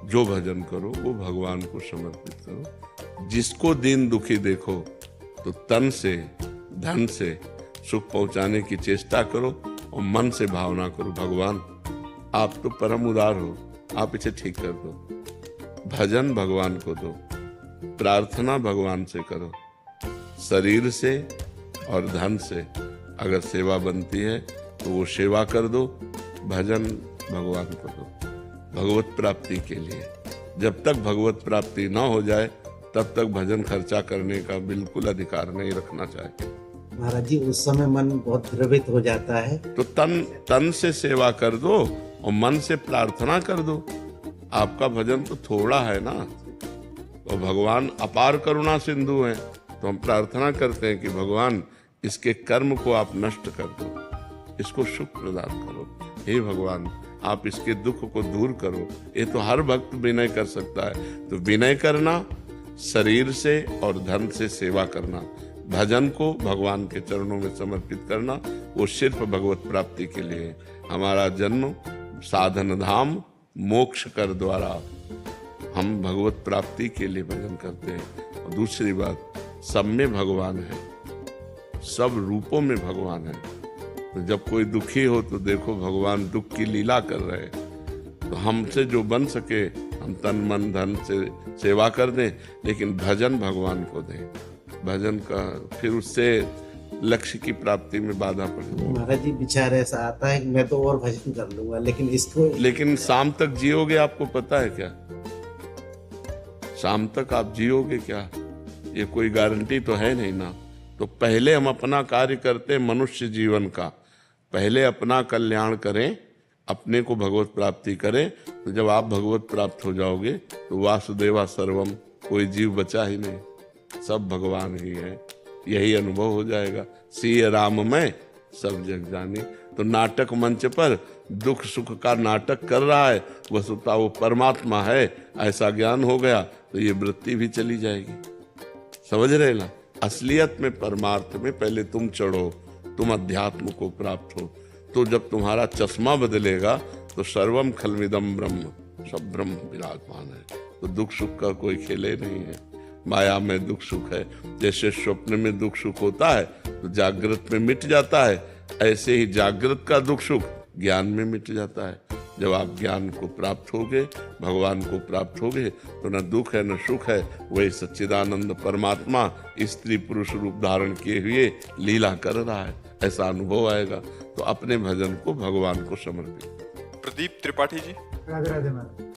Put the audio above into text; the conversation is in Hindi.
जो भजन करो वो भगवान को समर्पित करो। जिसको दीन दुखी देखो तो तन से धन से सुख पहुंचाने की चेष्टा करो और मन से भावना करो, भगवान आप तो परम उदार हो, आप इसे ठीक कर दो। भजन भगवान को दो, प्रार्थना भगवान से करो। शरीर से और धन से अगर सेवा बनती है तो वो सेवा कर दो, भजन भगवान को दो भगवत प्राप्ति के लिए। जब तक भगवत प्राप्ति ना हो जाए तब तक भजन खर्चा करने का बिल्कुल अधिकार नहीं रखना चाहिए। महाराज जी, उस समय मन बहुत द्रवित हो जाता है, तो तन से सेवा कर दो और मन से प्रार्थना कर दो। आपका भजन तो थोड़ा है ना, तो भगवान अपार करुणा सिंधु हैं, तो हम प्रार्थना करते हैं कि भगवान इसके कर्म को आप नष्ट कर दो, इसको सुख प्रदान करो। हे भगवान आप इसके दुख को दूर करो। ये तो हर भक्त विनय कर सकता है। तो विनय करना, शरीर से और धन से सेवा करना, भजन को भगवान के चरणों में समर्पित करना, वो सिर्फ भगवत प्राप्ति के लिए। हमारा जन्म साधन धाम मोक्ष कर द्वारा, हम भगवत प्राप्ति के लिए भजन करते हैं। और दूसरी बात, सब में भगवान है, सब रूपों में भगवान है। तो जब कोई दुखी हो तो देखो भगवान दुख की लीला कर रहे हैं। तो हमसे जो बन सके हम तन मन धन से सेवा कर दें, लेकिन भजन भगवान को दें। भजन का फिर उससे लक्ष्य की प्राप्ति में बाधा पड़ेगी। महाराज जी विचार ऐसा आता है कि मैं तो और भजन कर लूंगा, लेकिन शाम तक जियोगे आपको पता है क्या? शाम तक आप जियोगे क्या, ये कोई गारंटी तो है नहीं ना। तो पहले हम अपना कार्य करते हैं मनुष्य जीवन का, पहले अपना कल्याण करें, अपने को भगवत प्राप्ति करें। तो जब आप भगवत प्राप्त हो जाओगे तो वासुदेवा सर्वम, कोई जीव बचा ही नहीं, सब भगवान ही है, यही अनुभव हो जाएगा। सिय राम में सब जग जानी। तो नाटक मंच पर दुख सुख का नाटक कर रहा है, वस्तुतः वो परमात्मा है, ऐसा ज्ञान हो गया तो ये वृत्ति भी चली जाएगी। समझ रहे ना? असलियत में परमार्थ में पहले तुम चढ़ो, तुम अध्यात्म को प्राप्त हो। तो जब तुम्हारा चश्मा बदलेगा तो सर्वम खलमिदम ब्रह्म, सब ब्रह्म विराजमान है। तो दुख सुख का कोई खेल ही नहीं है। माया में दुख सुख है, जैसे स्वप्न में दुख सुख होता है तो जागृत में मिट जाता है, ऐसे ही जागृत का दुख सुख ज्ञान में मिट जाता है। जब आप ज्ञान को प्राप्त होगे, भगवान को प्राप्त होगे, तो न दुख है न सुख है, वही सच्चिदानंद परमात्मा स्त्री पुरुष रूप धारण किए हुए लीला कर रहा है, ऐसा अनुभव आएगा। तो अपने भजन को भगवान को समर्पित। प्रदीप त्रिपाठी जी, राधे राधे महाराज।